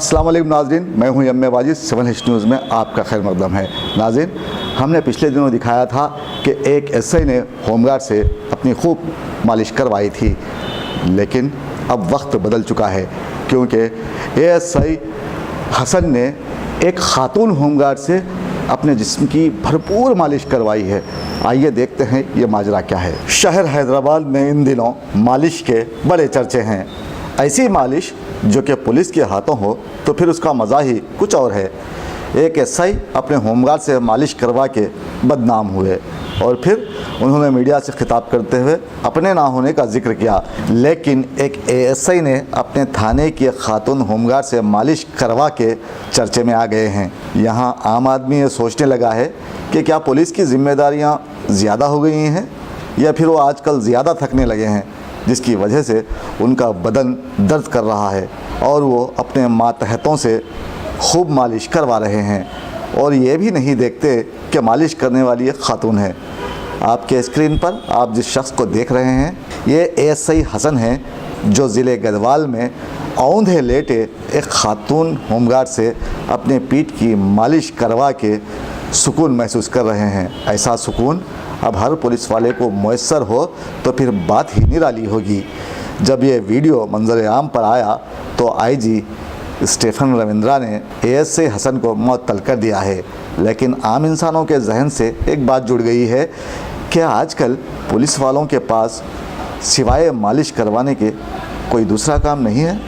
अस्सलाम वालेकुम नाज़रीन, मैं हूं यम्मे वाजिद। 7H न्यूज़ में आपका खैर मकदम है। नाज़रीन, हमने पिछले दिनों दिखाया था कि एक एसआई ने होमगार्ड से अपनी खूब मालिश करवाई थी, लेकिन अब वक्त बदल चुका है क्योंकि एएसआई हसन ने एक खातून होमगार्ड से अपने जिस्म की भरपूर मालिश करवाई है। आइए देखते हैं ये माजरा क्या है। शहर हैदराबाद में इन दिनों मालिश के बड़े चर्चे हैं। ऐसी मालिश जो कि पुलिस के हाथों हो तो फिर उसका मज़ा ही कुछ और है। एक एसआई अपने होमगार्ड से मालिश करवा के बदनाम हुए और फिर उन्होंने मीडिया से खिताब करते हुए अपने ना होने का जिक्र किया, लेकिन एक एएसआई ने अपने थाने की खातून होमगार्ड से मालिश करवा के चर्चे में आ गए हैं। यहाँ आम आदमी ये सोचने लगा है कि क्या पुलिस की जिम्मेदारियाँ ज़्यादा हो गई हैं या फिर वो आजकल ज़्यादा थकने लगे हैं, जिसकी वजह से उनका बदन दर्द कर रहा है और वो अपने मातहतों से खूब मालिश करवा रहे हैं और ये भी नहीं देखते कि मालिश करने वाली एक खातून है। आपके स्क्रीन पर आप जिस शख्स को देख रहे हैं ये एएसआई हसन हैं, जो ज़िले गढ़वाल में औंधे लेटे एक खातून होमगार्ड से अपने पीठ की मालिश करवा के सुकून महसूस कर रहे हैं। ऐसा सुकून अब हर पुलिस वाले को मुयस्सर हो तो फिर बात ही निराली होगी। जब ये वीडियो मंजर आम पर आया तो आईजी स्टीफन रविंद्रा ने एएसआई हसन को मुअत्तल कर दिया है, लेकिन आम इंसानों के जहन से एक बात जुड़ गई है कि आजकल पुलिस वालों के पास सिवाय मालिश करवाने के कोई दूसरा काम नहीं है।